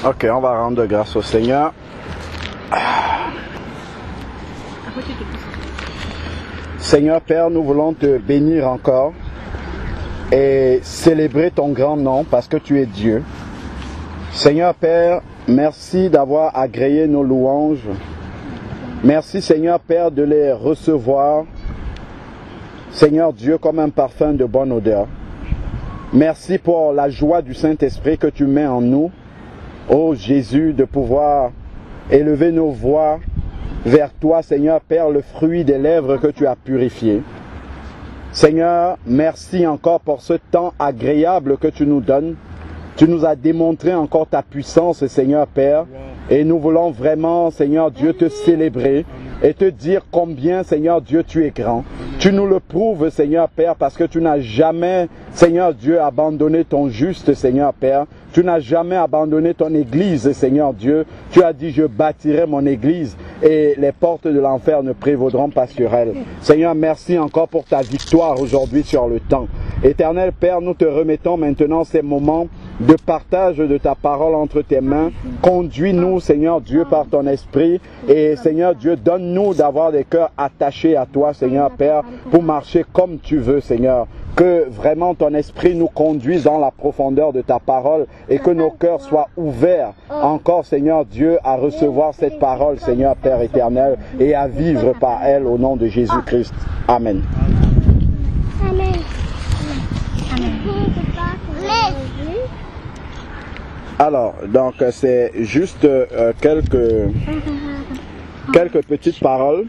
Ok, on va rendre grâce au Seigneur. Seigneur Père, nous voulons te bénir encore et célébrer ton grand nom parce que tu es Dieu. Seigneur Père, merci d'avoir agréé nos louanges. Merci Seigneur Père de les recevoir, Seigneur Dieu, comme un parfum de bonne odeur. Merci pour la joie du Saint-Esprit que tu mets en nous, ô Jésus, de pouvoir élever nos voix vers toi, Seigneur Père, le fruit des lèvres que tu as purifié. Seigneur, merci encore pour ce temps agréable que tu nous donnes. Tu nous as démontré encore ta puissance, Seigneur Père, et nous voulons vraiment, Seigneur Dieu, te célébrer et te dire combien, Seigneur Dieu, tu es grand. Tu nous le prouves, Seigneur Père, parce que tu n'as jamais, Seigneur Dieu, abandonné ton juste, Seigneur Père. Tu n'as jamais abandonné ton église, Seigneur Dieu. Tu as dit, je bâtirai mon église et les portes de l'enfer ne prévaudront pas sur elle. Seigneur, merci encore pour ta victoire aujourd'hui sur le temps. Éternel Père, nous te remettons maintenant ces moments de partage de ta parole entre tes mains. Conduis-nous, Seigneur Dieu, par ton esprit. Et Seigneur Dieu, donne-nous d'avoir des cœurs attachés à toi, Seigneur Père, pour marcher comme tu veux, Seigneur. Que vraiment ton esprit nous conduise dans la profondeur de ta parole et que nos cœurs soient ouverts encore, Seigneur Dieu, à recevoir cette parole, Seigneur Père éternel, et à vivre par elle au nom de Jésus-Christ. Amen. Amen. Alors, donc c'est juste quelques petites paroles.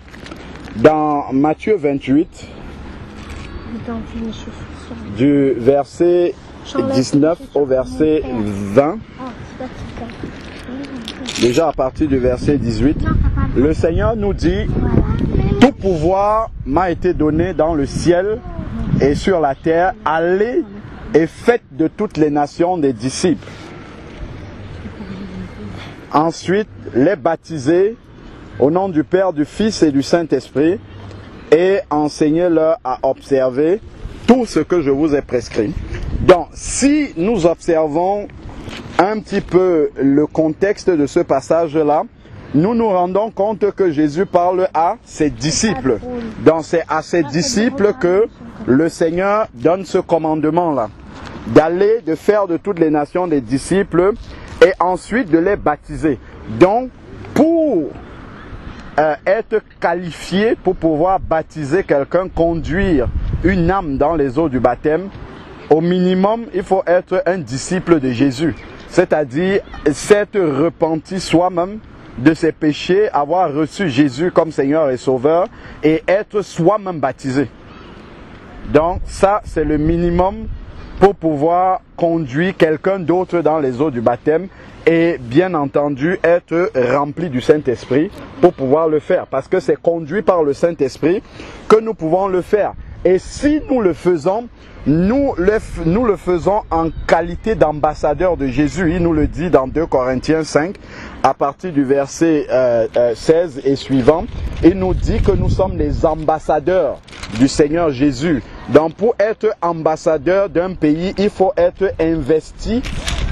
Dans Matthieu 28, du verset 19 au verset 20, déjà à partir du verset 18, le Seigneur nous dit, tout pouvoir m'a été donné dans le ciel et sur la terre, allez et faites de toutes les nations des disciples. Ensuite, les baptiser au nom du Père, du Fils et du Saint-Esprit et enseignez-leur à observer tout ce que je vous ai prescrit. Donc, si nous observons un petit peu le contexte de ce passage-là, nous nous rendons compte que Jésus parle à ses disciples. Donc, c'est à ses disciples que le Seigneur donne ce commandement-là, d'aller, de faire de toutes les nations des disciples et ensuite de les baptiser. Donc, pour être qualifié pour pouvoir baptiser quelqu'un, conduire une âme dans les eaux du baptême, au minimum, il faut être un disciple de Jésus. C'est-à-dire, s'être repenti soi-même de ses péchés, avoir reçu Jésus comme Seigneur et Sauveur et être soi-même baptisé. Donc, ça, c'est le minimum pour pouvoir conduire quelqu'un d'autre dans les eaux du baptême et bien entendu être rempli du Saint-Esprit pour pouvoir le faire. Parce que c'est conduit par le Saint-Esprit que nous pouvons le faire. Et si nous le faisons, nous le faisons en qualité d'ambassadeur de Jésus. Il nous le dit dans 2 Corinthiens 5, à partir du verset 16 et suivant. Il nous dit que nous sommes les ambassadeurs du Seigneur Jésus. Donc pour être ambassadeur d'un pays, il faut être investi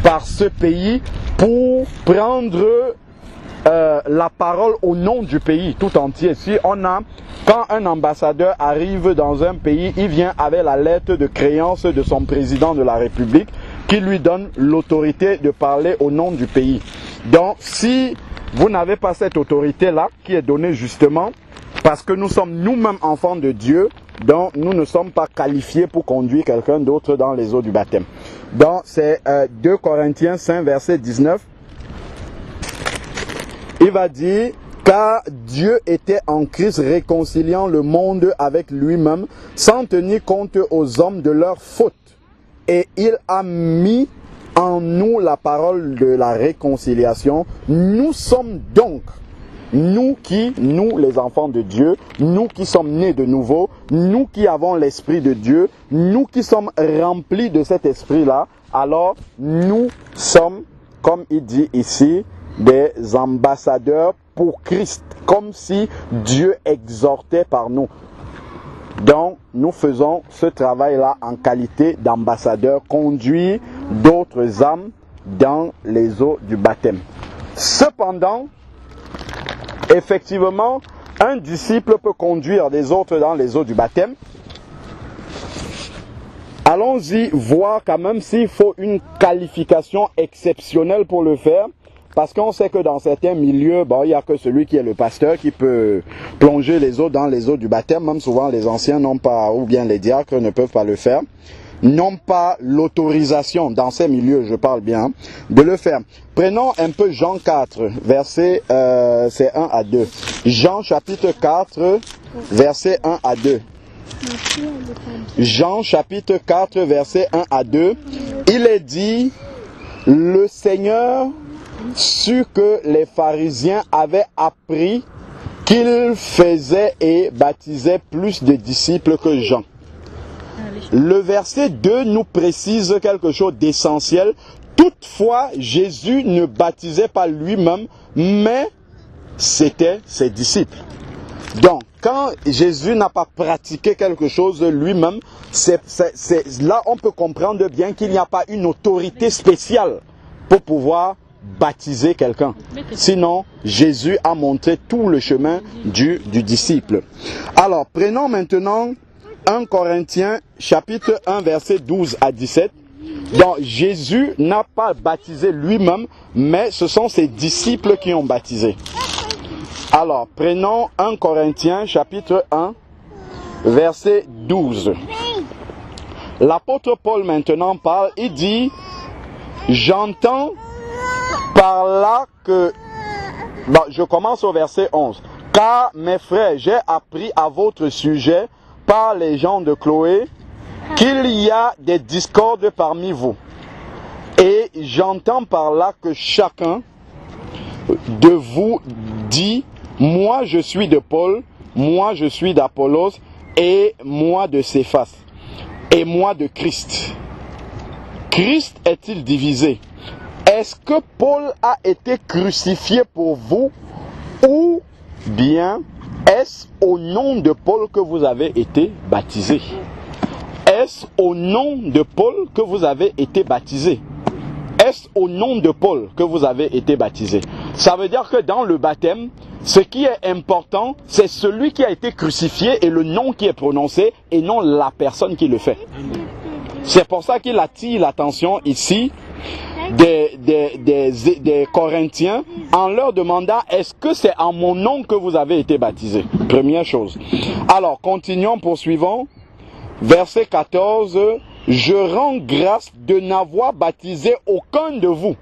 par ce pays pour prendre la parole au nom du pays tout entier. Quand un ambassadeur arrive dans un pays, il vient avec la lettre de créance de son président de la République qui lui donne l'autorité de parler au nom du pays. Donc si vous n'avez pas cette autorité-là qui est donnée justement parce que nous sommes nous-mêmes enfants de Dieu, donc nous ne sommes pas qualifiés pour conduire quelqu'un d'autre dans les eaux du baptême. Donc c'est 2 Corinthiens 5 verset 19. Il va dire, car Dieu était en Christ réconciliant le monde avec lui-même sans tenir compte aux hommes de leurs fautes. Et il a mis en nous la parole de la réconciliation. Nous sommes donc, nous les enfants de Dieu, nous qui sommes nés de nouveau, nous qui avons l'Esprit de Dieu, nous qui sommes remplis de cet Esprit-là, alors nous sommes, comme il dit ici, des ambassadeurs pour Christ, comme si Dieu exhortait par nous. Donc, nous faisons ce travail-là en qualité d'ambassadeur, conduire d'autres âmes dans les eaux du baptême. Cependant, effectivement, un disciple peut conduire des autres dans les eaux du baptême. Allons-y voir quand même s'il faut une qualification exceptionnelle pour le faire. Parce qu'on sait que dans certains milieux, il n'y a que celui qui est le pasteur qui peut plonger les autres dans les eaux du baptême. Même souvent les anciens n'ont pas, ou bien les diacres ne peuvent pas le faire. N'ont pas l'autorisation, dans ces milieux, je parle bien, de le faire. Prenons un peu Jean 4, verset c'est 1 à 2. Jean chapitre 4, verset 1 à 2. Jean chapitre 4, verset 1 à 2. Il est dit, le Seigneur sut que les pharisiens avaient appris qu'il faisait et baptisait plus de disciples que Jean. Le verset 2 nous précise quelque chose d'essentiel. Toutefois, Jésus ne baptisait pas lui-même, mais c'était ses disciples. Donc, quand Jésus n'a pas pratiqué quelque chose lui-même, là on peut comprendre bien qu'il n'y a pas une autorité spéciale pour pouvoir baptiser quelqu'un. Sinon, Jésus a montré tout le chemin du disciple. Alors, prenons maintenant 1 Corinthiens chapitre 1 verset 12 à 17. Donc, Jésus n'a pas baptisé lui-même, mais ce sont ses disciples qui ont baptisé. Alors, prenons 1 Corinthiens chapitre 1 verset 12. L'apôtre Paul maintenant parle, il dit, j'entends par là que, je commence au verset 11. Car mes frères, j'ai appris à votre sujet par les gens de Chloé qu'il y a des discordes parmi vous. Et j'entends par là que chacun de vous dit, moi je suis de Paul, moi je suis d'Apollos, et moi de Céphas, et moi de Christ. Christ est-il divisé? Est-ce que Paul a été crucifié pour vous, ou bien est-ce au nom de Paul que vous avez été baptisé? Est-ce au nom de Paul que vous avez été baptisé? Est-ce au nom de Paul que vous avez été baptisé? Ça veut dire que dans le baptême, ce qui est important, c'est celui qui a été crucifié et le nom qui est prononcé, et non la personne qui le fait. C'est pour ça qu'il attire l'attention ici des Corinthiens en leur demandant, est-ce que c'est en mon nom que vous avez été baptisés? Première chose. Alors, continuons, poursuivons. Verset 14. Je rends grâce de n'avoir baptisé aucun de vous.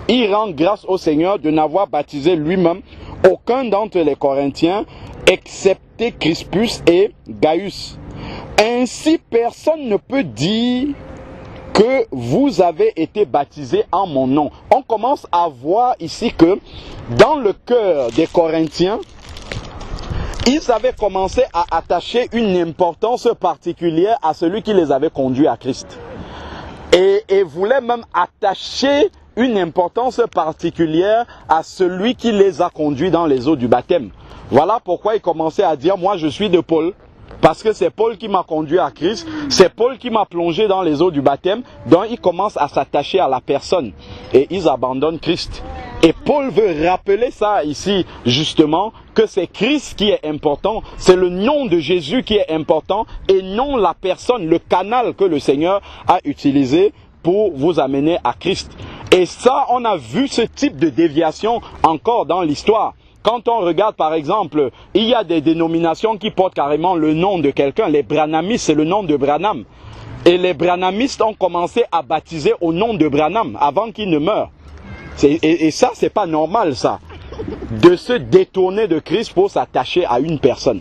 Il rend grâce au Seigneur de n'avoir baptisé lui-même aucun d'entre les Corinthiens, excepté Crispus et Gaius. Ainsi, personne ne peut dire que vous avez été baptisés en mon nom. On commence à voir ici que dans le cœur des Corinthiens, ils avaient commencé à attacher une importance particulière à celui qui les avait conduits à Christ. Et voulaient même attacher une importance particulière à celui qui les a conduits dans les eaux du baptême. Voilà pourquoi ils commençaient à dire, moi je suis de Paul. Parce que c'est Paul qui m'a conduit à Christ, c'est Paul qui m'a plongé dans les eaux du baptême, donc ils commencent à s'attacher à la personne et ils abandonnent Christ. Et Paul veut rappeler ça ici, justement, que c'est Christ qui est important, c'est le nom de Jésus qui est important et non la personne, le canal que le Seigneur a utilisé pour vous amener à Christ. Et ça, on a vu ce type de déviation encore dans l'histoire. Quand on regarde par exemple, il y a des dénominations qui portent carrément le nom de quelqu'un. Les branhamistes, c'est le nom de Branham. Et les branhamistes ont commencé à baptiser au nom de Branham avant qu'il ne meure. Et ça, c'est pas normal ça. De se détourner de Christ pour s'attacher à une personne.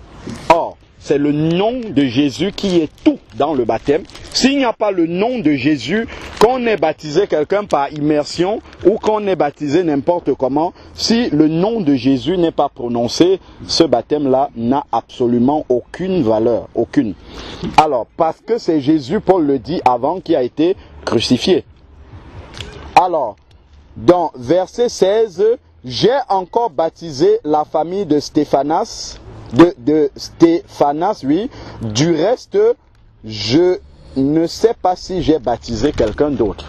Or, c'est le nom de Jésus qui est tout dans le baptême. S'il n'y a pas le nom de Jésus, qu'on ait baptisé quelqu'un par immersion ou qu'on ait baptisé n'importe comment, si le nom de Jésus n'est pas prononcé, ce baptême-là n'a absolument aucune valeur, aucune. Alors, parce que c'est Jésus, Paul le dit avant, qui a été crucifié. Alors, dans verset 16, j'ai encore baptisé la famille de Stéphanas, de Stéphanas, oui. Du reste, je ne sais pas si j'ai baptisé quelqu'un d'autre.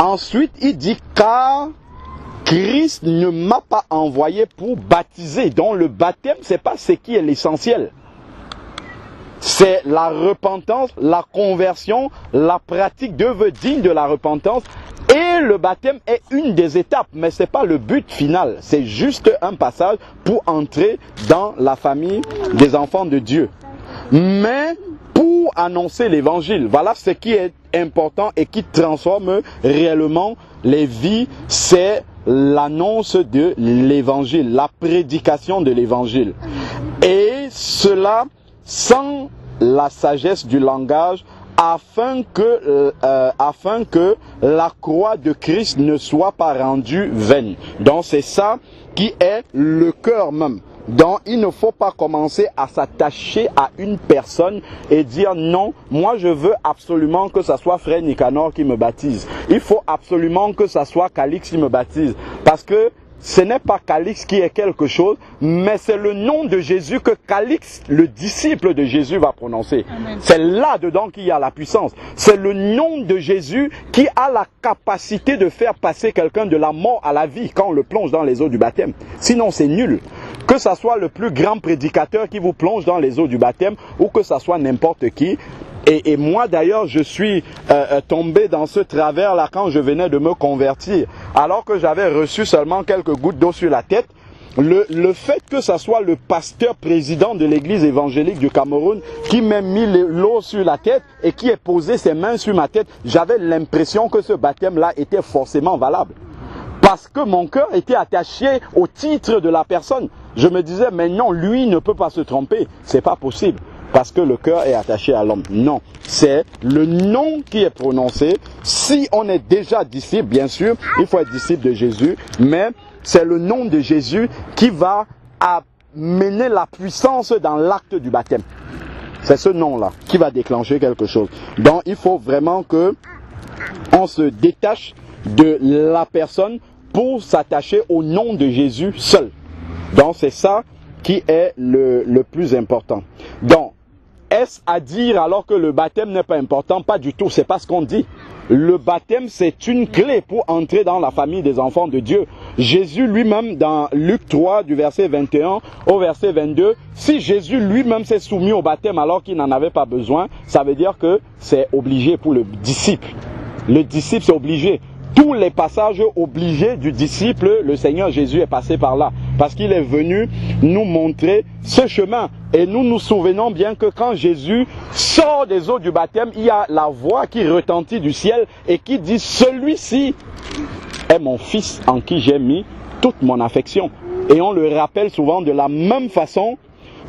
Ensuite, il dit car Christ ne m'a pas envoyé pour baptiser. Donc le baptême, ce n'est pas ce qui est l'essentiel. C'est la repentance, la conversion, la pratique d'œuvres dignes de la repentance. Et le baptême est une des étapes, mais ce n'est pas le but final. C'est juste un passage pour entrer dans la famille des enfants de Dieu. Mais pour annoncer l'évangile, voilà ce qui est important et qui transforme réellement les vies, c'est l'annonce de l'évangile, la prédication de l'évangile. Et cela sans la sagesse du langage, afin que la croix de Christ ne soit pas rendue vaine. Donc c'est ça qui est le cœur même. Donc il ne faut pas commencer à s'attacher à une personne et dire non, moi je veux absolument que ça soit frère Nicanor qui me baptise. Il faut absolument que ça soit Calix qui me baptise. Parce que ce n'est pas Calix qui est quelque chose, mais c'est le nom de Jésus que Calix, le disciple de Jésus, va prononcer. C'est là-dedans qu'il y a la puissance. C'est le nom de Jésus qui a la capacité de faire passer quelqu'un de la mort à la vie quand on le plonge dans les eaux du baptême. Sinon, c'est nul. Que ça soit le plus grand prédicateur qui vous plonge dans les eaux du baptême ou que ça soit n'importe qui. Et moi d'ailleurs je suis tombé dans ce travers là quand je venais de me convertir. Alors que j'avais reçu seulement quelques gouttes d'eau sur la tête. Le fait que ça soit le pasteur président de l'église évangélique du Cameroun qui m'a mis l'eau sur la tête et qui ait posé ses mains sur ma tête, j'avais l'impression que ce baptême là était forcément valable. Parce que mon cœur était attaché au titre de la personne. Je me disais mais non, lui ne peut pas se tromper, c'est pas possible. Parce que le cœur est attaché à l'homme. Non, c'est le nom qui est prononcé. Si on est déjà disciple, bien sûr, il faut être disciple de Jésus, mais c'est le nom de Jésus qui va amener la puissance dans l'acte du baptême. C'est ce nom-là qui va déclencher quelque chose. Donc il faut vraiment que on se détache de la personne pour s'attacher au nom de Jésus seul. Donc c'est ça qui est le plus important. Donc, est-ce à dire alors que le baptême n'est pas important? Pas du tout, c'est pas ce qu'on dit. Le baptême, c'est une clé pour entrer dans la famille des enfants de Dieu. Jésus lui-même, dans Luc 3, du verset 21 au verset 22, si Jésus lui-même s'est soumis au baptême alors qu'il n'en avait pas besoin, ça veut dire que c'est obligé pour le disciple. Le disciple, c'est obligé. Tous les passages obligés du disciple, le Seigneur Jésus est passé par là. Parce qu'il est venu nous montrer ce chemin. Et nous nous souvenons bien que quand Jésus sort des eaux du baptême, il y a la voix qui retentit du ciel et qui dit « Celui-ci est mon fils en qui j'ai mis toute mon affection ». Et on le rappelle souvent de la même façon.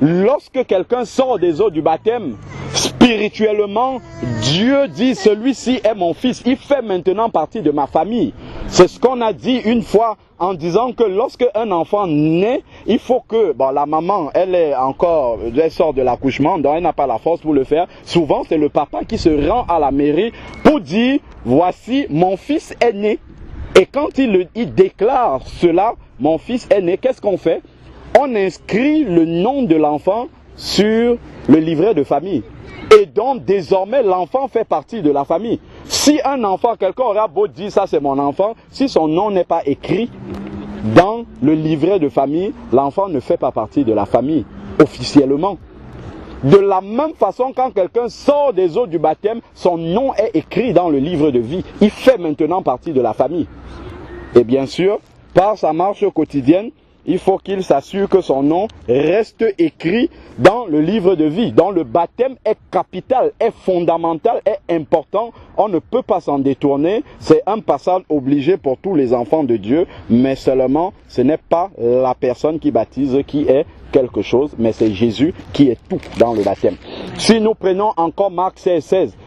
Lorsque quelqu'un sort des eaux du baptême, spirituellement, Dieu dit, celui-ci est mon fils, il fait maintenant partie de ma famille. C'est ce qu'on a dit une fois en disant que lorsque un enfant naît, il faut que, bon, la maman, elle sort de l'accouchement, donc elle n'a pas la force pour le faire. Souvent, c'est le papa qui se rend à la mairie pour dire, voici, mon fils est né. Et quand il déclare cela, mon fils est né, qu'est-ce qu'on fait? On inscrit le nom de l'enfant sur le livret de famille. Et donc, désormais, l'enfant fait partie de la famille. Si un enfant, quelqu'un aura beau dire ça c'est mon enfant, si son nom n'est pas écrit dans le livret de famille, l'enfant ne fait pas partie de la famille, officiellement. De la même façon, quand quelqu'un sort des eaux du baptême, son nom est écrit dans le livre de vie. Il fait maintenant partie de la famille. Et bien sûr, par sa marche quotidienne, il faut qu'il s'assure que son nom reste écrit dans le livre de vie. Donc le baptême est capital, est fondamental, est important. On ne peut pas s'en détourner. C'est un passage obligé pour tous les enfants de Dieu. Mais seulement, ce n'est pas la personne qui baptise qui est quelque chose, mais c'est Jésus qui est tout dans le baptême. Si nous prenons encore Marc 16,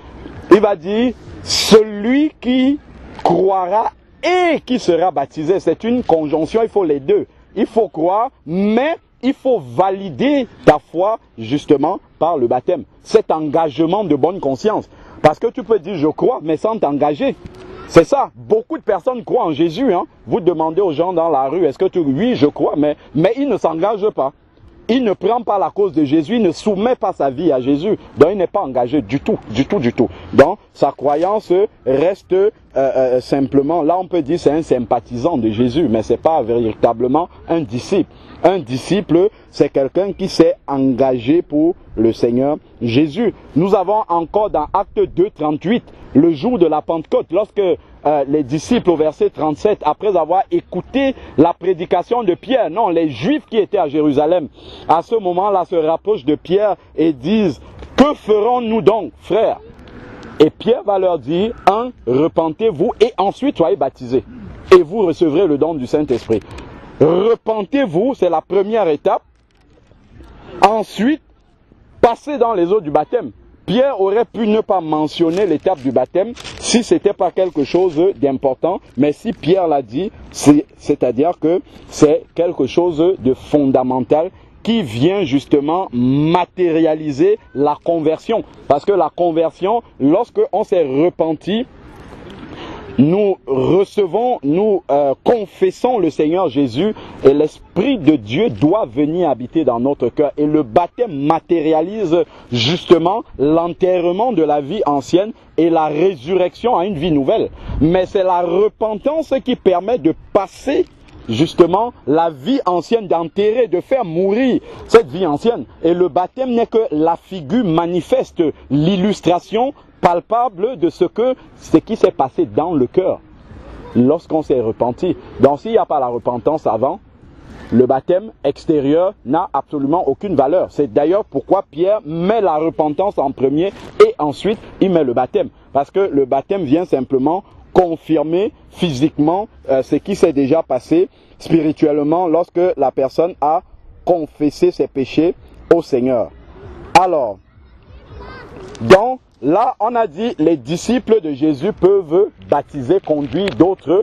il va dire, celui qui croira et qui sera baptisé. C'est une conjonction, il faut les deux. Il faut croire, mais il faut valider ta foi justement par le baptême. Cet engagement de bonne conscience. Parce que tu peux dire je crois, mais sans t'engager. C'est ça. Beaucoup de personnes croient en Jésus. Hein. Vous demandez aux gens dans la rue, est-ce que tu... Oui, je crois, mais ils ne s'engagent pas. il ne prend pas la cause de Jésus, il ne soumet pas sa vie à Jésus. Donc il n'est pas engagé du tout. Donc sa croyance reste simplement, là on peut dire c'est un sympathisant de Jésus, mais ce n'est pas véritablement un disciple. Un disciple, c'est quelqu'un qui s'est engagé pour le Seigneur Jésus. Nous avons encore dans Acte 2, 38, le jour de la Pentecôte, lorsque les disciples au verset 37, après avoir écouté la prédication de Pierre, non, les Juifs qui étaient à Jérusalem, à ce moment-là se rapprochent de Pierre et disent, que ferons-nous donc, frères? Et Pierre va leur dire, repentez-vous et ensuite soyez baptisés. Et vous recevrez le don du Saint-Esprit. Repentez-vous, c'est la première étape. Ensuite, passez dans les eaux du baptême. Pierre aurait pu ne pas mentionner l'étape du baptême si ce n'était pas quelque chose d'important, mais si Pierre l'a dit, c'est-à-dire que c'est quelque chose de fondamental qui vient justement matérialiser la conversion. Parce que la conversion, lorsque on s'est repenti, nous recevons, nous confessons le Seigneur Jésus et l'Esprit de Dieu doit venir habiter dans notre cœur. Et le baptême matérialise justement l'enterrement de la vie ancienne et la résurrection à une vie nouvelle. Mais c'est la repentance qui permet de passer justement la vie ancienne, d'enterrer, de faire mourir cette vie ancienne. Et le baptême n'est que la figure manifeste, l'illustration palpable de ce qui s'est passé dans le cœur lorsqu'on s'est repenti. Donc s'il n'y a pas la repentance avant, le baptême extérieur n'a absolument aucune valeur. C'est d'ailleurs pourquoi Pierre met la repentance en premier et ensuite il met le baptême. Parce que le baptême vient simplement confirmer physiquement ce qui s'est déjà passé spirituellement lorsque la personne a confessé ses péchés au Seigneur. Alors, donc, là, on a dit les disciples de Jésus peuvent baptiser, conduire d'autres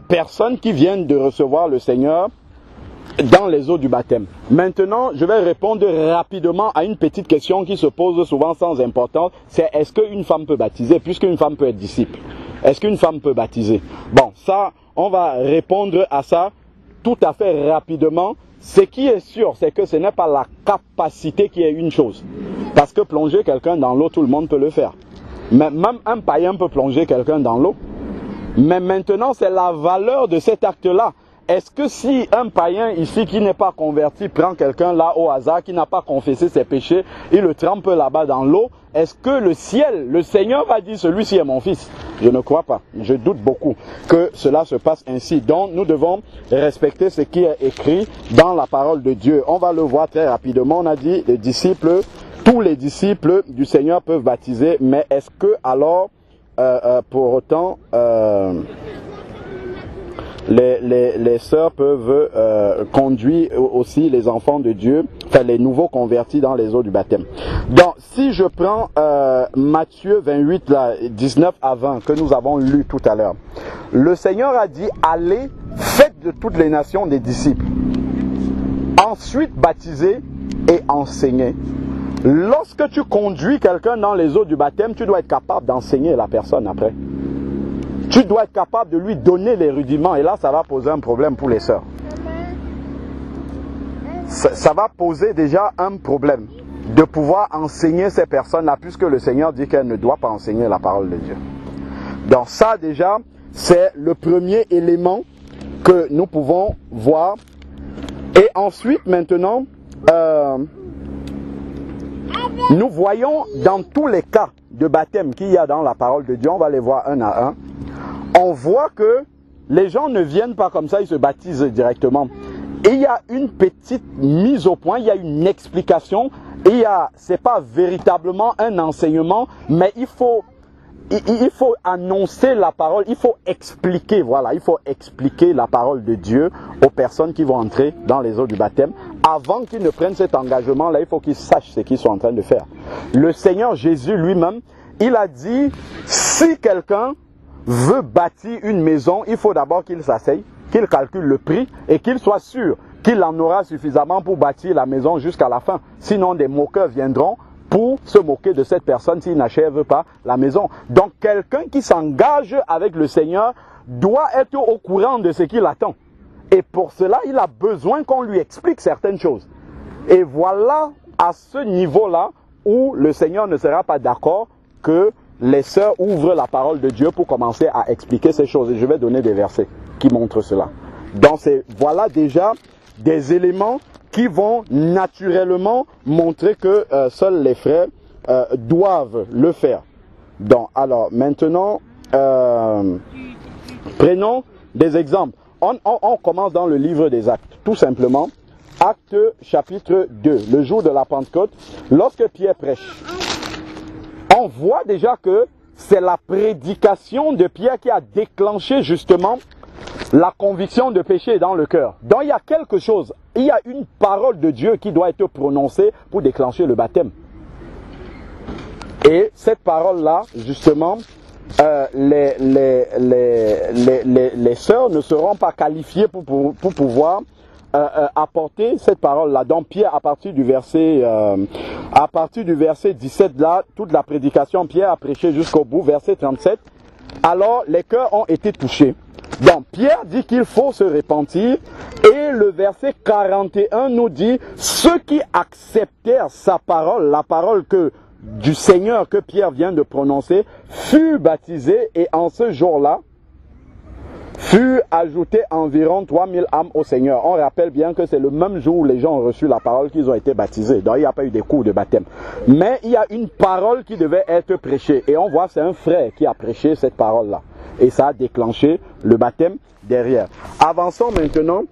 personnes qui viennent de recevoir le Seigneur dans les eaux du baptême. Maintenant, je vais répondre rapidement à une petite question qui se pose souvent sans importance. C'est est-ce qu'une femme peut baptiser, puisqu'une femme peut être disciple? Est-ce qu'une femme peut baptiser? Bon, ça, on va répondre à ça tout à fait rapidement. Ce qui est sûr, c'est que ce n'est pas la capacité qui est une chose. Parce que plonger quelqu'un dans l'eau, tout le monde peut le faire. Mais même un païen peut plonger quelqu'un dans l'eau. Mais maintenant, c'est la valeur de cet acte-là. Est-ce que si un païen ici qui n'est pas converti prend quelqu'un là au hasard, qui n'a pas confessé ses péchés, il le trempe là-bas dans l'eau, est-ce que le ciel, le Seigneur va dire celui-ci est mon fils? Je ne crois pas. Je doute beaucoup que cela se passe ainsi. Donc nous devons respecter ce qui est écrit dans la parole de Dieu. On va le voir très rapidement. On a dit les disciples, tous les disciples du Seigneur peuvent baptiser, mais est-ce que alors pour autant les sœurs peuvent conduire aussi les enfants de Dieu, enfin les nouveaux convertis dans les eaux du baptême. Donc si je prends Matthieu 28, là, 19 à 20 que nous avons lu tout à l'heure, le Seigneur a dit allez, faites de toutes les nations des disciples, ensuite baptisez et enseignez. Lorsque tu conduis quelqu'un dans les eaux du baptême, tu dois être capable d'enseigner la personne après. Tu dois être capable de lui donner les rudiments. Et là, ça va poser un problème pour les sœurs. Ça va poser déjà un problème de pouvoir enseigner ces personnes-là, puisque le Seigneur dit qu'elles ne doivent pas enseigner la parole de Dieu. Donc ça, déjà, c'est le premier élément que nous pouvons voir. Et ensuite, maintenant, nous voyons dans tous les cas de baptême qu'il y a dans la parole de Dieu, on va les voir un à un. On voit que les gens ne viennent pas comme ça, ils se baptisent directement. Et il y a une petite mise au point, il y a une explication. C'est pas véritablement un enseignement, mais il faut annoncer la parole, il faut expliquer, voilà, il faut expliquer la parole de Dieu aux personnes qui vont entrer dans les eaux du baptême. Avant qu'ils ne prennent cet engagement-là, il faut qu'ils sachent ce qu'ils sont en train de faire. Le Seigneur Jésus lui-même, il a dit, si quelqu'un veut bâtir une maison, il faut d'abord qu'il s'asseye, qu'il calcule le prix et qu'il soit sûr qu'il en aura suffisamment pour bâtir la maison jusqu'à la fin. Sinon, des moqueurs viendront pour se moquer de cette personne s'il n'achève pas la maison. Donc, quelqu'un qui s'engage avec le Seigneur doit être au courant de ce qu'il attend. Et pour cela, il a besoin qu'on lui explique certaines choses. Et voilà à ce niveau-là où le Seigneur ne sera pas d'accord que les sœurs ouvrent la parole de Dieu pour commencer à expliquer ces choses. Et je vais donner des versets qui montrent cela. Donc voilà déjà des éléments qui vont naturellement montrer que seuls les frères doivent le faire. Donc alors maintenant, prenons des exemples. On commence dans le livre des Actes, tout simplement. Actes chapitre 2, le jour de la Pentecôte, lorsque Pierre prêche. On voit déjà que c'est la prédication de Pierre qui a déclenché justement la conviction de péché dans le cœur. Donc il y a quelque chose, il y a une parole de Dieu qui doit être prononcée pour déclencher le baptême. Et cette parole-là, justement, les sœurs ne seront pas qualifiées pour pouvoir apporter cette parole-là. Donc Pierre, à partir du verset 17, là, toute la prédication, Pierre a prêché jusqu'au bout, verset 37. Alors les cœurs ont été touchés. Donc Pierre dit qu'il faut se repentir et le verset 41 nous dit ceux qui acceptèrent sa parole, la parole du Seigneur que Pierre vient de prononcer, furent baptisés et en ce jour-là furent ajoutés environ 3000 âmes au Seigneur. On rappelle bien que c'est le même jour où les gens ont reçu la parole qu'ils ont été baptisés. Donc il n'y a pas eu des cours de baptême. Mais il y a une parole qui devait être prêchée. Et on voit c'est un frère qui a prêché cette parole-là. Et ça a déclenché le baptême derrière. Avançons maintenant.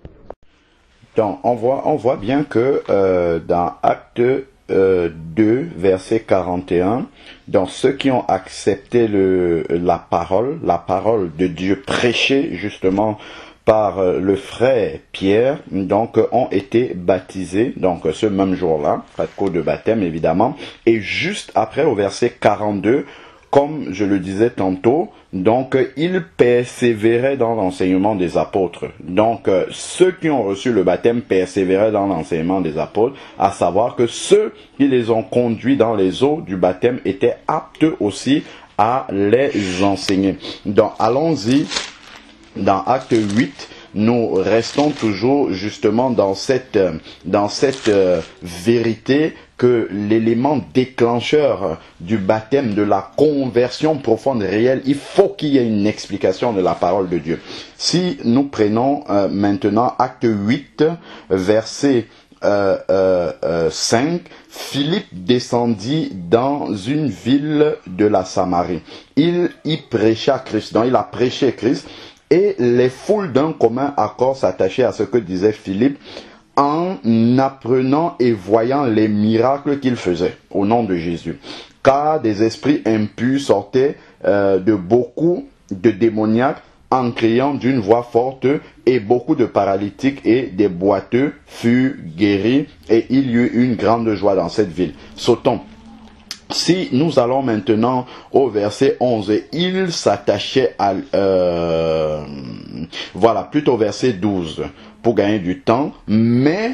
Donc on voit bien que dans Actes 2, verset 41, donc ceux qui ont accepté la parole de Dieu prêchée justement par le frère Pierre, donc ont été baptisés, donc ce même jour-là, pas de cours de baptême évidemment, et juste après au verset 42, comme je le disais tantôt, donc ils persévéraient dans l'enseignement des apôtres. Donc ceux qui ont reçu le baptême persévéraient dans l'enseignement des apôtres, à savoir que ceux qui les ont conduits dans les eaux du baptême étaient aptes aussi à les enseigner. Donc allons-y dans Acte 8. Nous restons toujours justement dans cette vérité que l'élément déclencheur du baptême, de la conversion profonde et réelle, il faut qu'il y ait une explication de la parole de Dieu. Si nous prenons maintenant Acte 8, verset 5, Philippe descendit dans une ville de la Samarie. Il y prêcha Christ, donc il a prêché Christ. Et les foules d'un commun accord s'attachaient à ce que disait Philippe en apprenant et voyant les miracles qu'il faisait au nom de Jésus. Car des esprits impurs sortaient de beaucoup de démoniaques en criant d'une voix forte et beaucoup de paralytiques et des boiteux furent guéris et il y eut une grande joie dans cette ville. Sautons. Si nous allons maintenant au verset 11, il s'attachait à... voilà, plutôt verset 12, pour gagner du temps. Mais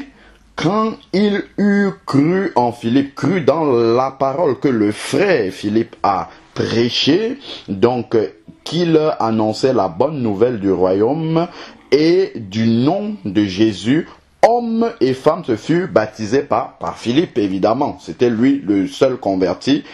quand il eut cru en Philippe, cru dans la parole que le frère Philippe a prêchée, donc qu'il annonçait la bonne nouvelle du royaume et du nom de Jésus, hommes et femmes se furent baptisés par Philippe, évidemment. C'était lui le seul converti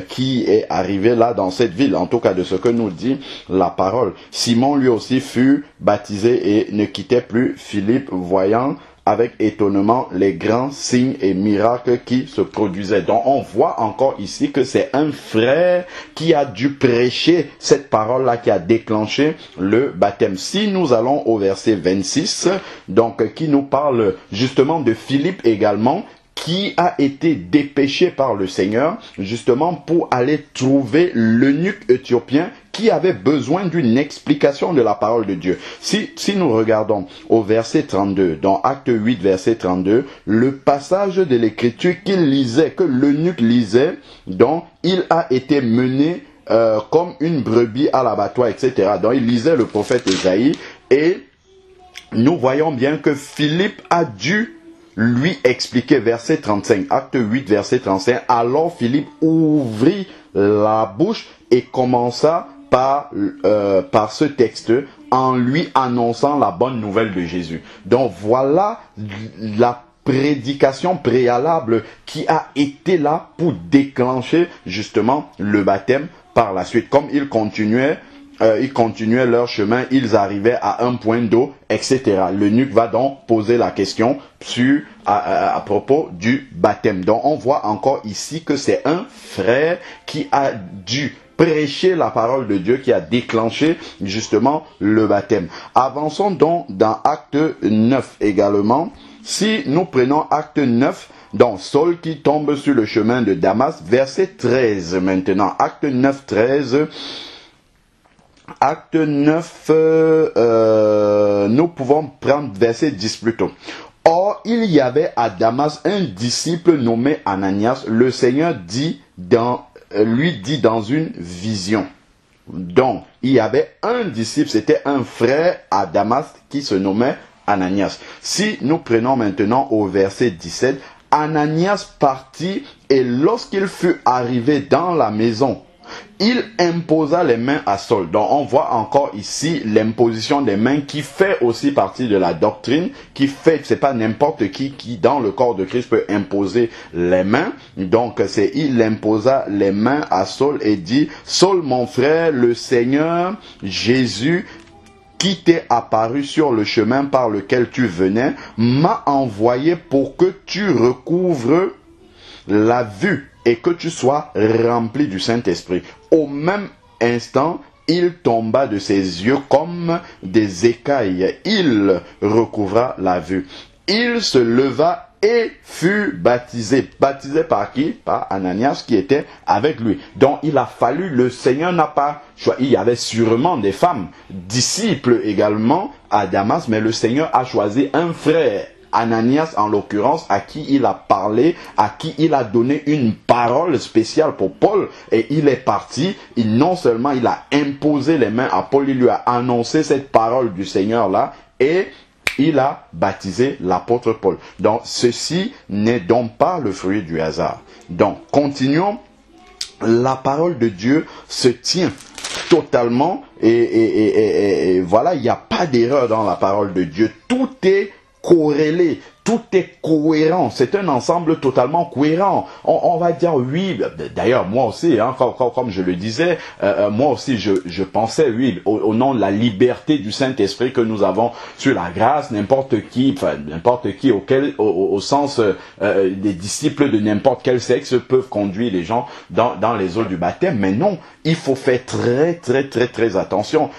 qui est arrivé là dans cette ville, en tout cas de ce que nous dit la parole. Simon lui aussi fut baptisé et ne quittait plus Philippe, voyant avec étonnement les grands signes et miracles qui se produisaient. Donc on voit encore ici que c'est un frère qui a dû prêcher cette parole-là qui a déclenché le baptême. Si nous allons au verset 26, donc qui nous parle justement de Philippe également, qui a été dépêché par le Seigneur justement pour aller trouver l'eunuque éthiopien qui avait besoin d'une explication de la parole de Dieu. Si nous regardons au verset 32, dans Acte 8, verset 32, le passage de l'écriture qu'il lisait, que l'eunuque lisait, dont il a été mené comme une brebis à l'abattoir, etc. Donc il lisait le prophète Ésaïe et nous voyons bien que Philippe a dû lui expliquer, verset 35, acte 8, verset 35, alors Philippe ouvrit la bouche et commença par ce texte en lui annonçant la bonne nouvelle de Jésus. Donc voilà la prédication préalable qui a été là pour déclencher justement le baptême par la suite. Comme ils continuaient leur chemin, ils arrivaient à un point d'eau, etc. L'eunuque va donc poser la question à propos du baptême. Donc on voit encore ici que c'est un frère qui a dû prêcher la parole de Dieu qui a déclenché justement le baptême. Avançons donc dans Acte 9 également. Si nous prenons Acte 9, donc Saul qui tombe sur le chemin de Damas, verset 13 maintenant. Acte 9, 13. Acte 9, nous pouvons prendre verset 10 plutôt. Or, il y avait à Damas un disciple nommé Ananias. Le Seigneur lui dit dans une vision. Donc, il y avait un disciple, c'était un frère à Damas qui se nommait Ananias. Si nous prenons maintenant au verset 17, Ananias partit et lorsqu'il fut arrivé dans la maison, il imposa les mains à Saul. Donc on voit encore ici l'imposition des mains qui fait aussi partie de la doctrine, qui fait, c'est pas n'importe qui dans le corps de Christ peut imposer les mains. Donc il imposa les mains à Saul et dit, Saul mon frère, le Seigneur Jésus qui t'est apparu sur le chemin par lequel tu venais, m'a envoyé pour que tu recouvres la vue et que tu sois rempli du Saint-Esprit. Au même instant, il tomba de ses yeux comme des écailles. Il recouvra la vue. Il se leva et fut baptisé. Baptisé par qui? Par Ananias qui était avec lui. Donc il a fallu, le Seigneur n'a pas choisi. Il y avait sûrement des femmes, disciples également à Damas, mais le Seigneur a choisi un frère, Ananias en l'occurrence, à qui il a parlé, à qui il a donné une parole spéciale pour Paul, et il est parti. Non seulement il a imposé les mains à Paul, il lui a annoncé cette parole du Seigneur là, et il a baptisé l'apôtre Paul. Donc ceci n'est donc pas le fruit du hasard. Donc continuons. La parole de Dieu se tient totalement et voilà, il n'y a pas d'erreur dans la parole de Dieu. Tout est corrélé, tout est cohérent, c'est un ensemble totalement cohérent. On va dire oui, d'ailleurs moi aussi, hein, comme je le disais, moi aussi je pensais oui, au nom de la liberté du Saint-Esprit que nous avons sur la grâce, n'importe qui au sens des disciples de n'importe quel sexe peuvent conduire les gens dans les eaux du baptême, mais non, il faut faire très attention.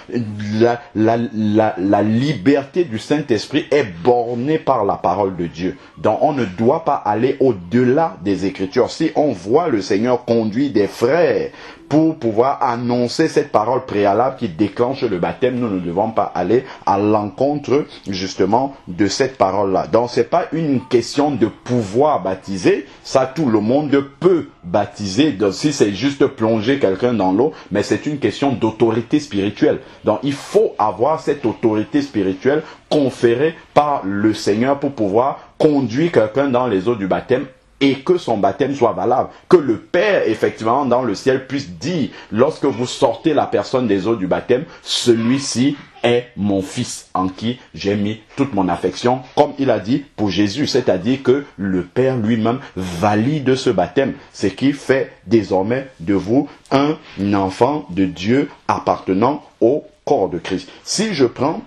La liberté du Saint-Esprit est bornée par la parole de Dieu. Donc on ne doit pas aller au-delà des Écritures. Si on voit le Seigneur conduire des frères pour pouvoir annoncer cette parole préalable qui déclenche le baptême, nous ne devons pas aller à l'encontre justement de cette parole-là. Donc c'est pas une question de pouvoir baptiser, ça tout le monde peut baptiser, donc, si c'est juste plonger quelqu'un dans l'eau, mais c'est une question d'autorité spirituelle. Donc il faut avoir cette autorité spirituelle conférée par le Seigneur pour pouvoir conduire quelqu'un dans les eaux du baptême et que son baptême soit valable. Que le Père, effectivement, dans le ciel puisse dire, lorsque vous sortez la personne des eaux du baptême, celui-ci est mon fils en qui j'ai mis toute mon affection, comme il a dit pour Jésus, c'est-à-dire que le Père lui-même valide ce baptême, ce qui fait désormais de vous un enfant de Dieu appartenant au corps de Christ. Si je prends,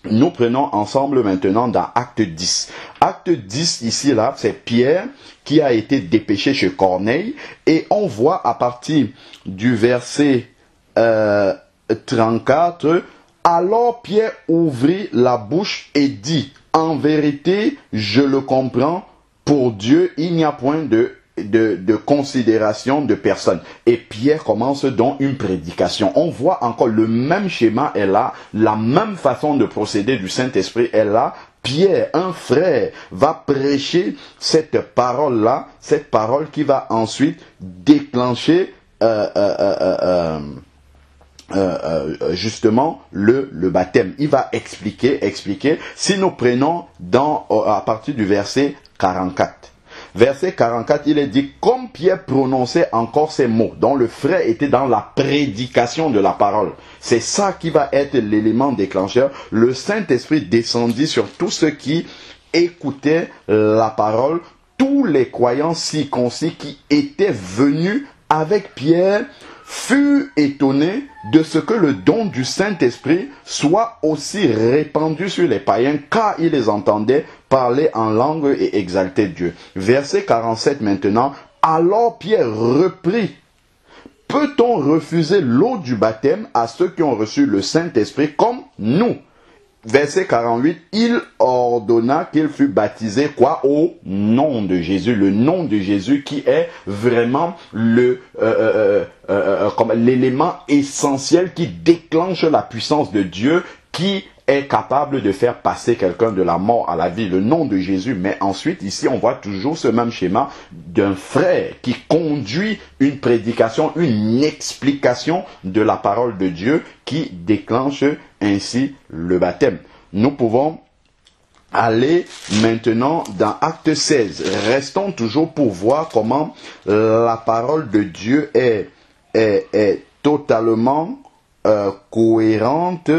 nous prenons ensemble maintenant dans Acte 10. Acte 10, ici, là, c'est Pierre qui a été dépêché chez Corneille. Et on voit à partir du verset 34, « Alors Pierre ouvrit la bouche et dit, « En vérité, je le comprends, pour Dieu, il n'y a point de considération de personne. » Et Pierre commence donc une prédication. On voit encore le même schéma est là, la même façon de procéder du Saint-Esprit est là. Pierre, un frère, va prêcher cette parole-là, cette parole qui va ensuite déclencher justement le baptême. Il va expliquer. Si nous prenons à partir du verset 44. verset 44, il est dit, comme Pierre prononçait encore ces mots, dont le frère était dans la prédication de la parole. C'est ça qui va être l'élément déclencheur. Le Saint-Esprit descendit sur tous ceux qui écoutaient la parole, tous les croyants circoncis qui étaient venus avec Pierre furent étonnés de ce que le don du Saint-Esprit soit aussi répandu sur les païens, car ils les entendaient parler en langue et exalter Dieu. Verset 47 maintenant, alors Pierre reprit, peut-on refuser l'eau du baptême à ceux qui ont reçu le Saint-Esprit comme nous? Verset 48, il ordonna qu'il fût baptisé quoi? Au nom de Jésus. Le nom de Jésus qui est vraiment l'élément essentiel qui déclenche la puissance de Dieu, qui est capable de faire passer quelqu'un de la mort à la vie, le nom de Jésus. Mais ensuite, ici, on voit toujours ce même schéma d'un frère qui conduit une prédication, une explication de la parole de Dieu qui déclenche ainsi le baptême. Nous pouvons aller maintenant dans Acte 16. Restons toujours pour voir comment la parole de Dieu est totalement cohérente,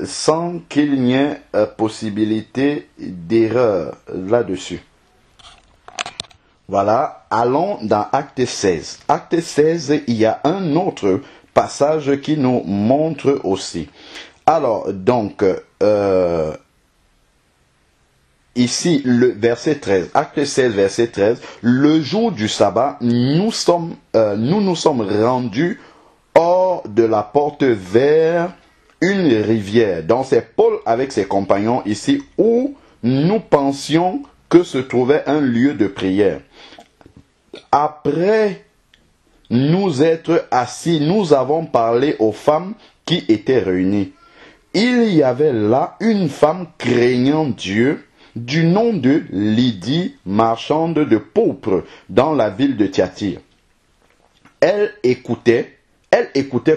sans qu'il n'y ait possibilité d'erreur là-dessus. Voilà, allons dans Acte 16. Acte 16, il y a un autre passage qui nous montre aussi. Alors, donc, ici, le verset 13, Acte 16, verset 13, le jour du sabbat, nous nous sommes rendus hors de la porte vers une rivière. Donc c'est Paul avec ses compagnons ici où nous pensions que se trouvait un lieu de prière. Après nous être assis, nous avons parlé aux femmes qui étaient réunies. Il y avait là une femme craignant Dieu du nom de Lydie, marchande de pourpre dans la ville de Thyatire. Elle écoutait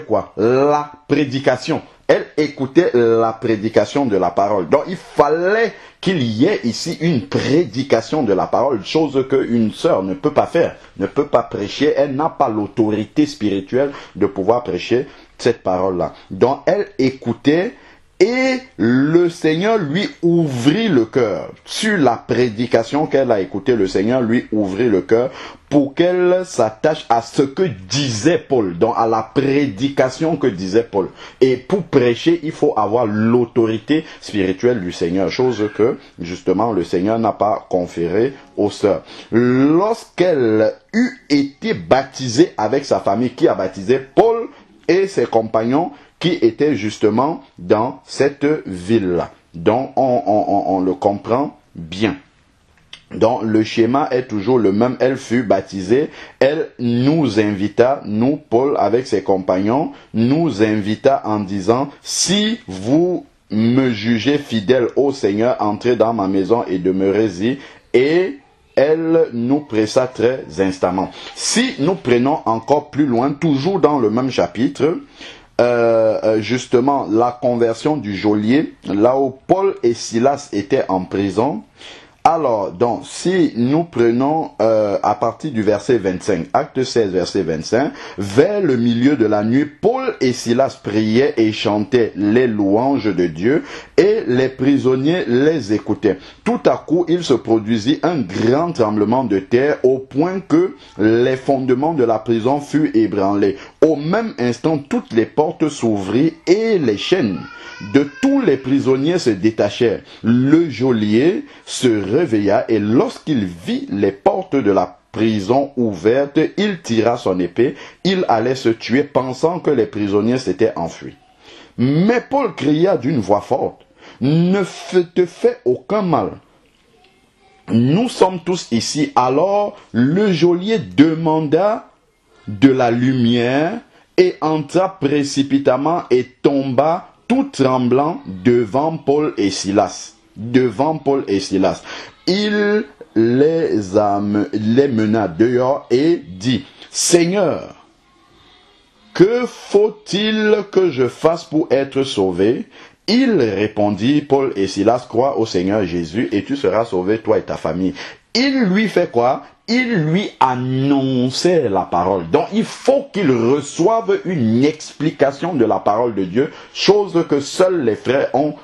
quoi? La prédication. Elle écoutait la prédication de la parole. Donc il fallait qu'il y ait ici une prédication de la parole, chose qu'une sœur ne peut pas faire, ne peut pas prêcher. Elle n'a pas l'autorité spirituelle de pouvoir prêcher cette parole-là. Donc elle écoutait et le Seigneur lui ouvrit le cœur. Sur la prédication qu'elle a écoutée, le Seigneur lui ouvrit le cœur pour qu'elle s'attache à ce que disait Paul, donc à la prédication que disait Paul. Et pour prêcher, il faut avoir l'autorité spirituelle du Seigneur, chose que justement le Seigneur n'a pas conférée aux sœurs. Lorsqu'elle eut été baptisée avec sa famille, qui a baptisé Paul et ses compagnons, qui étaient justement dans cette ville-là. Donc, on le comprend bien. Donc, le schéma est toujours le même. Elle fut baptisée. Elle nous invita, nous, Paul, avec ses compagnons, nous invita en disant, si vous me jugez fidèle au Seigneur, entrez dans ma maison et demeurez-y. Et elle nous pressa très instamment. Si nous prenons encore plus loin, toujours dans le même chapitre, justement la conversion du geôlier, là où Paul et Silas étaient en prison. Alors, donc, si nous prenons à partir du verset 25, Acte 16, verset 25, vers le milieu de la nuit, Paul et Silas priaient et chantaient les louanges de Dieu, et les prisonniers les écoutaient. Tout à coup, il se produisit un grand tremblement de terre, au point que les fondements de la prison furent ébranlés. Au même instant, toutes les portes s'ouvrirent et les chaînes de tous les prisonniers se détachèrent. Le geôlier se réveilla et lorsqu'il vit les portes de la prison ouvertes, il tira son épée. Il allait se tuer pensant que les prisonniers s'étaient enfuis. Mais Paul cria d'une voix forte, « Ne te fais aucun mal. Nous sommes tous ici. » Alors le geôlier demanda de la lumière et entra précipitamment et tomba tout tremblant devant Paul et Silas. Il les mena dehors et dit, « Seigneur, que faut-il que je fasse pour être sauvé ?» Il répondit, Paul et Silas, crois au Seigneur Jésus et tu seras sauvé, toi et ta famille. il lui fait quoi? Il lui annonçait la parole. Donc, il faut qu'il reçoive une explication de la parole de Dieu, chose que seuls les frères ont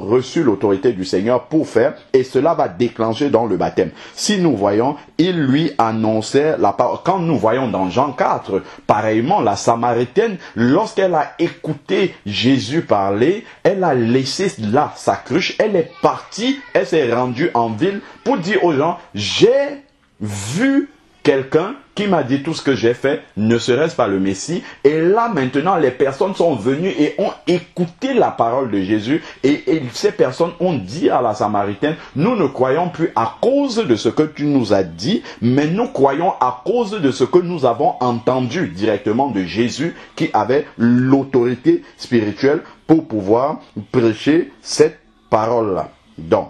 reçu l'autorité du Seigneur pour faire, et cela va déclencher dans le baptême. Si nous voyons, il lui annonçait la parole. Quand nous voyons dans Jean 4, pareillement, la Samaritaine, lorsqu'elle a écouté Jésus parler, elle a laissé là sa cruche, elle est partie, elle s'est rendue en ville pour dire aux gens, j'ai vu quelqu'un qui m'a dit tout ce que j'ai fait, ne serait-ce pas le Messie. Et là maintenant, les personnes sont venues et ont écouté la parole de Jésus. Et ces personnes ont dit à la Samaritaine, nous ne croyons plus à cause de ce que tu nous as dit, mais nous croyons à cause de ce que nous avons entendu directement de Jésus, qui avait l'autorité spirituelle pour pouvoir prêcher cette parole-là. Donc,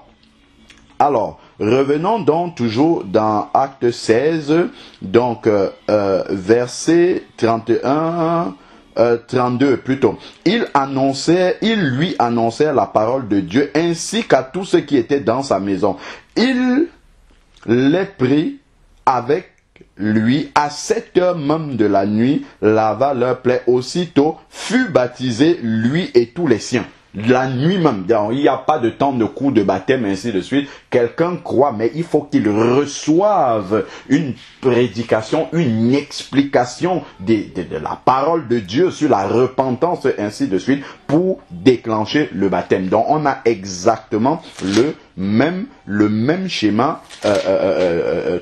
alors, revenons donc toujours dans Acte 16, donc verset 31, 32 plutôt. Il lui annonçait la parole de Dieu ainsi qu'à tous ceux qui étaient dans sa maison. Il les prit avec lui à 7 heures même de la nuit, lava leurs plaies, aussitôt fut baptisé lui et tous les siens. La nuit même, il n'y a pas de temps de coup de baptême, ainsi de suite. Quelqu'un croit, mais il faut qu'il reçoive une prédication, une explication de la parole de Dieu sur la repentance, ainsi de suite, pour déclencher le baptême. Donc on a exactement le même schéma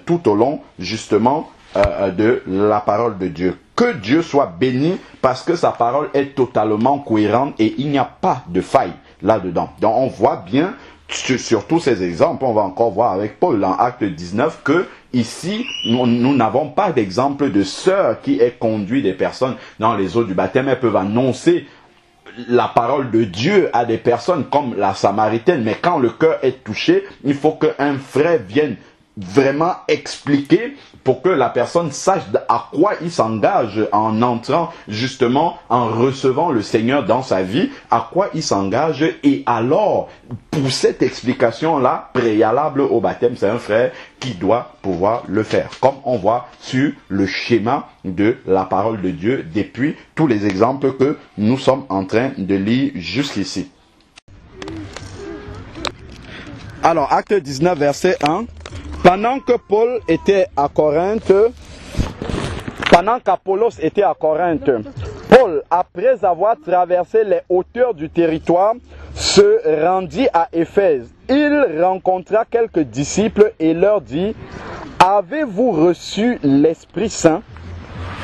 tout au long, justement, de la parole de Dieu. Que Dieu soit béni parce que sa parole est totalement cohérente et il n'y a pas de faille là-dedans. Donc on voit bien sur tous ces exemples, on va encore voir avec Paul dans Acte 19 que ici nous n'avons pas d'exemple de sœur qui ait conduit des personnes dans les eaux du baptême. Elles peuvent annoncer la parole de Dieu à des personnes comme la Samaritaine, mais quand le cœur est touché, il faut qu'un frère vienne vraiment expliquer pour que la personne sache à quoi il s'engage en entrant justement, en recevant le Seigneur dans sa vie, à quoi il s'engage. Et alors, pour cette explication-là, préalable au baptême, c'est un frère qui doit pouvoir le faire. Comme on voit sur le schéma de la parole de Dieu depuis tous les exemples que nous sommes en train de lire jusqu'ici. Alors, acte 19, verset 1. Pendant que Paul était à Corinthe, pendant qu'Apollos était à Corinthe, Paul, après avoir traversé les hauteurs du territoire, se rendit à Éphèse. Il rencontra quelques disciples et leur dit, « Avez-vous reçu l'Esprit Saint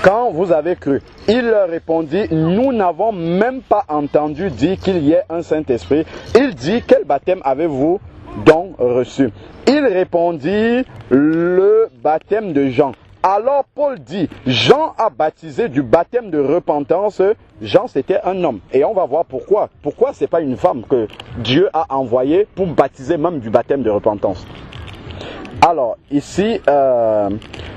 quand vous avez cru ?» Il leur répondit, « Nous n'avons même pas entendu dire qu'il y ait un Saint-Esprit. » Il dit, « Quel baptême avez-vous donc reçu ?» Il répondit, le baptême de Jean. Alors Paul dit, Jean a baptisé du baptême de repentance. Jean, c'était un homme. Et on va voir pourquoi. Pourquoi ce n'est pas une femme que Dieu a envoyée pour baptiser même du baptême de repentance. Alors, ici,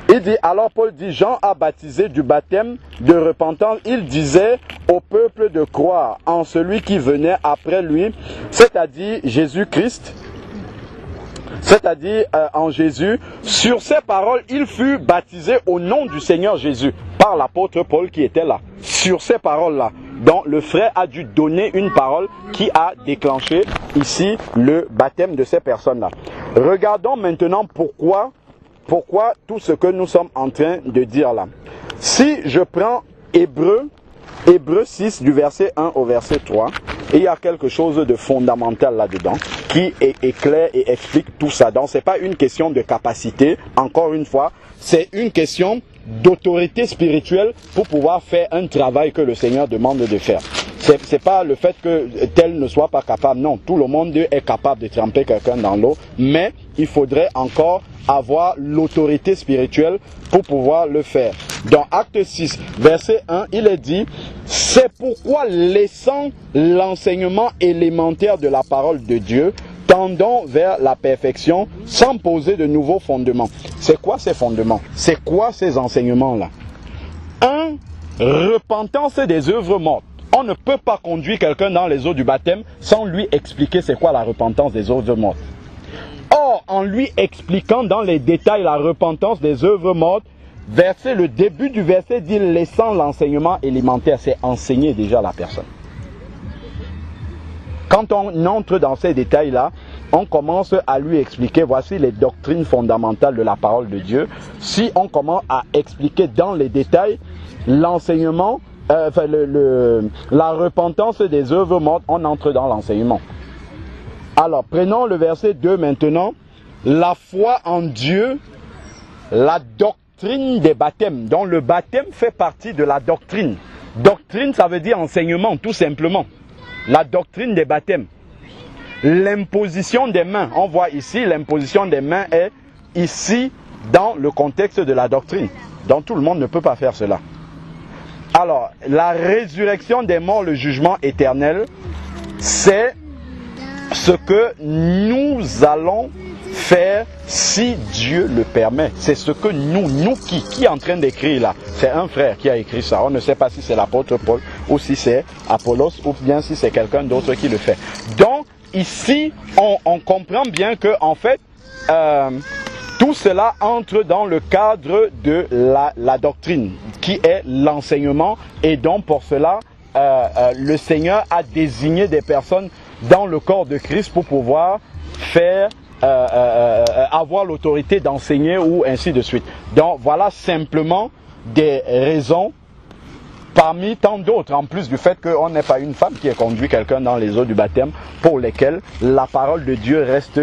il dit, alors Paul dit, Jean a baptisé du baptême de repentance. Il disait au peuple de croire en celui qui venait après lui, c'est-à-dire Jésus-Christ. C'est-à-dire en Jésus. Sur ces paroles, il fut baptisé au nom du Seigneur Jésus par l'apôtre Paul qui était là. Sur ces paroles-là. Donc le frère a dû donner une parole qui a déclenché ici le baptême de ces personnes-là. Regardons maintenant pourquoi tout ce que nous sommes en train de dire là. Si je prends Hébreux 6 du verset 1 au verset 3, et il y a quelque chose de fondamental là-dedans qui est clair et explique tout ça. Donc ce n'est pas une question de capacité, encore une fois, c'est une question d'autorité spirituelle pour pouvoir faire un travail que le Seigneur demande de faire. C'est pas le fait que tel ne soit pas capable, non, tout le monde est capable de tremper quelqu'un dans l'eau, mais il faudrait encore avoir l'autorité spirituelle pour pouvoir le faire. Dans Acte 6, verset 1, il est dit, c'est pourquoi laissant l'enseignement élémentaire de la parole de Dieu, tendons vers la perfection sans poser de nouveaux fondements. C'est quoi ces fondements? C'est quoi ces enseignements-là? 1. Repentance des œuvres mortes. On ne peut pas conduire quelqu'un dans les eaux du baptême sans lui expliquer c'est quoi la repentance des œuvres mortes. Or, en lui expliquant dans les détails la repentance des œuvres mortes. Le début du verset dit laissant l'enseignement élémentaire, c'est enseigner déjà la personne. Quand on entre dans ces détails-là, on commence à lui expliquer, voici les doctrines fondamentales de la parole de Dieu. Si on commence à expliquer dans les détails l'enseignement, la repentance des œuvres mortes, on entre dans l'enseignement. Alors, prenons le verset 2 maintenant. La foi en Dieu, la doctrine des baptêmes. Donc le baptême fait partie de la doctrine. Doctrine, ça veut dire enseignement, tout simplement. La doctrine des baptêmes. L'imposition des mains. On voit ici, l'imposition des mains est ici dans le contexte de la doctrine. Donc tout le monde ne peut pas faire cela. Alors, la résurrection des morts, le jugement éternel, c'est ce que nous allons faire si Dieu le permet. C'est ce que nous qui est en train d'écrire là. C'est un frère qui a écrit ça. On ne sait pas si c'est l'apôtre Paul ou si c'est Apollos ou bien si c'est quelqu'un d'autre qui le fait. Donc ici, on comprend bien que en fait, tout cela entre dans le cadre de la doctrine qui est l'enseignement, et donc pour cela, le Seigneur a désigné des personnes dans le corps de Christ pour pouvoir faire avoir l'autorité d'enseigner ou ainsi de suite. Donc voilà simplement des raisons parmi tant d'autres, en plus du fait qu'on n'est pas une femme qui a conduit quelqu'un dans les eaux du baptême, pour lesquelles la parole de Dieu reste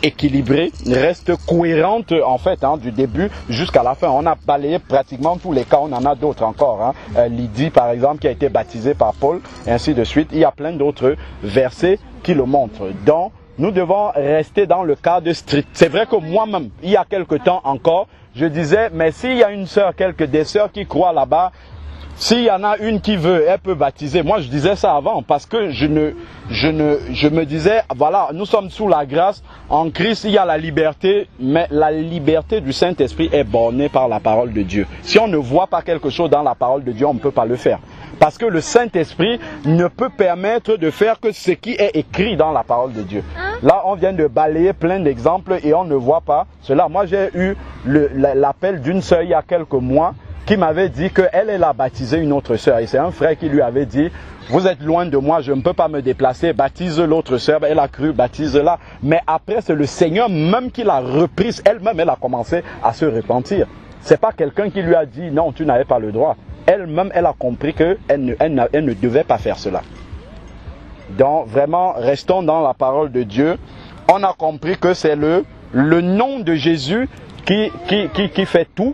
équilibrée, reste cohérente en fait, du début jusqu'à la fin. On a balayé pratiquement tous les cas, on en a d'autres encore. Lydie par exemple qui a été baptisée par Paul, et ainsi de suite. Il y a plein d'autres versets qui le montrent. Donc nous devons rester dans le cadre strict. C'est vrai que moi-même, il y a quelque temps encore, je disais, mais s'il y a une sœur, des sœurs qui croient là-bas, s'il y en a une qui veut, elle peut baptiser. Moi, je disais ça avant parce que je me disais, voilà, nous sommes sous la grâce. En Christ, il y a la liberté, mais la liberté du Saint-Esprit est bornée par la parole de Dieu. Si on ne voit pas quelque chose dans la parole de Dieu, on ne peut pas le faire. Parce que le Saint-Esprit ne peut permettre de faire que ce qui est écrit dans la parole de Dieu. Là, on vient de balayer plein d'exemples et on ne voit pas cela. Moi, j'ai eu l'appel d'une sœur il y a quelques mois qui m'avait dit qu'elle a baptisé une autre sœur. Et c'est un frère qui lui avait dit, vous êtes loin de moi, je ne peux pas me déplacer, baptise l'autre sœur. Elle a cru, baptise-la. Mais après, c'est le Seigneur même qui l'a reprise. Elle-même, elle a commencé à se repentir. C'est pas quelqu'un qui lui a dit, non, tu n'avais pas le droit. Elle-même, elle a compris qu'elle ne devait pas faire cela. Donc, vraiment, restons dans la parole de Dieu. On a compris que c'est le nom de Jésus qui fait tout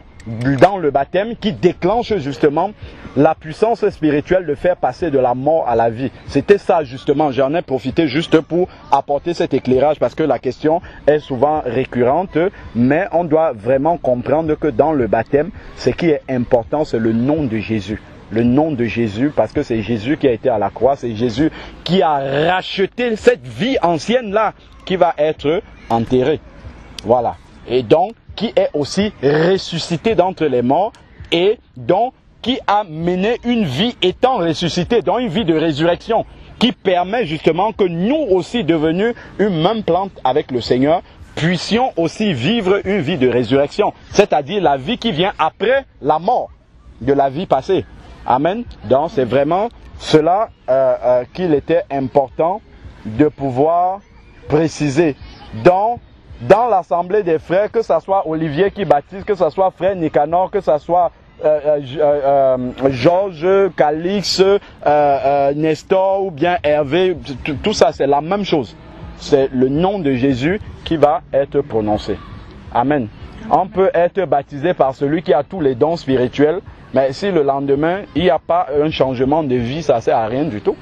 dans le baptême, qui déclenche justement la puissance spirituelle de faire passer de la mort à la vie. C'était ça justement, j'en ai profité juste pour apporter cet éclairage parce que la question est souvent récurrente, mais on doit vraiment comprendre que dans le baptême, ce qui est important, c'est le nom de Jésus. Le nom de Jésus, parce que c'est Jésus qui a été à la croix, c'est Jésus qui a racheté cette vie ancienne-là qui va être enterrée. Voilà. Et donc, qui est aussi ressuscité d'entre les morts et donc qui a mené une vie étant ressuscité, donc une vie de résurrection qui permet justement que nous aussi devenus une même plante avec le Seigneur puissions aussi vivre une vie de résurrection, c'est-à-dire la vie qui vient après la mort de la vie passée. Amen. Donc c'est vraiment cela qu'il était important de pouvoir préciser. Donc dans l'assemblée des frères, que ce soit Olivier qui baptise, que ce soit frère Nicanor, que ce soit Georges, Calix, Nestor ou bien Hervé, tout ça c'est la même chose. C'est le nom de Jésus qui va être prononcé. Amen. On peut être baptisé par celui qui a tous les dons spirituels, mais si le lendemain il n'y a pas un changement de vie, ça ne sert à rien du tout.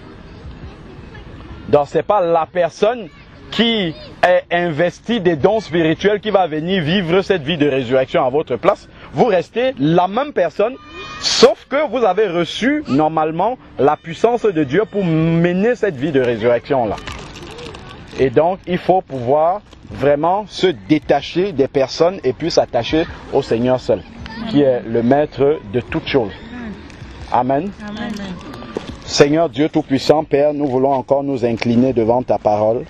Donc ce n'est pas la personne qui est investi des dons spirituels qui va venir vivre cette vie de résurrection à votre place. Vous restez la même personne, sauf que vous avez reçu normalement la puissance de Dieu pour mener cette vie de résurrection-là. Et donc, il faut pouvoir vraiment se détacher des personnes et puis s'attacher au Seigneur seul, qui est le maître de toutes choses. Amen. Amen. Seigneur Dieu Tout-Puissant, Père, nous voulons encore nous incliner devant ta parole.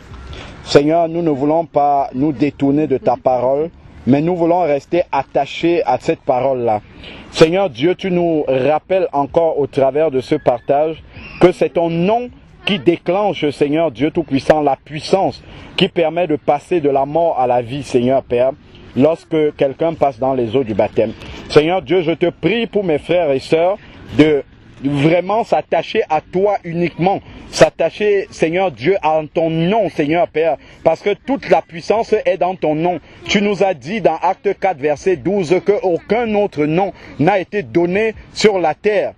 Seigneur, nous ne voulons pas nous détourner de ta parole, mais nous voulons rester attachés à cette parole-là. Seigneur Dieu, tu nous rappelles encore au travers de ce partage que c'est ton nom qui déclenche, Seigneur Dieu Tout-Puissant, la puissance qui permet de passer de la mort à la vie, Seigneur Père, lorsque quelqu'un passe dans les eaux du baptême. Seigneur Dieu, je te prie pour mes frères et sœurs de vraiment s'attacher à toi uniquement, s'attacher, Seigneur Dieu, à ton nom, Seigneur Père, parce que toute la puissance est dans ton nom. Tu nous as dit dans Acte 4, verset 12, qu'aucun autre nom n'a été donné sur la terre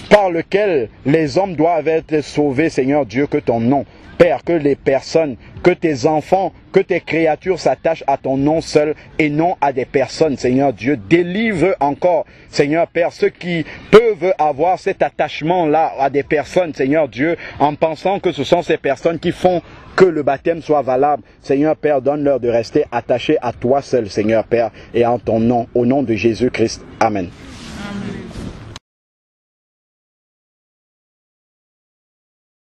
par lequel les hommes doivent être sauvés, Seigneur Dieu, que ton nom. Père, que les personnes, que tes enfants, que tes créatures s'attachent à ton nom seul et non à des personnes, Seigneur Dieu. Délivre encore, Seigneur Père, ceux qui peuvent avoir cet attachement-là à des personnes, Seigneur Dieu, en pensant que ce sont ces personnes qui font que le baptême soit valable. Seigneur Père, donne-leur de rester attachés à toi seul, Seigneur Père, et en ton nom, au nom de Jésus-Christ. Amen. Amen.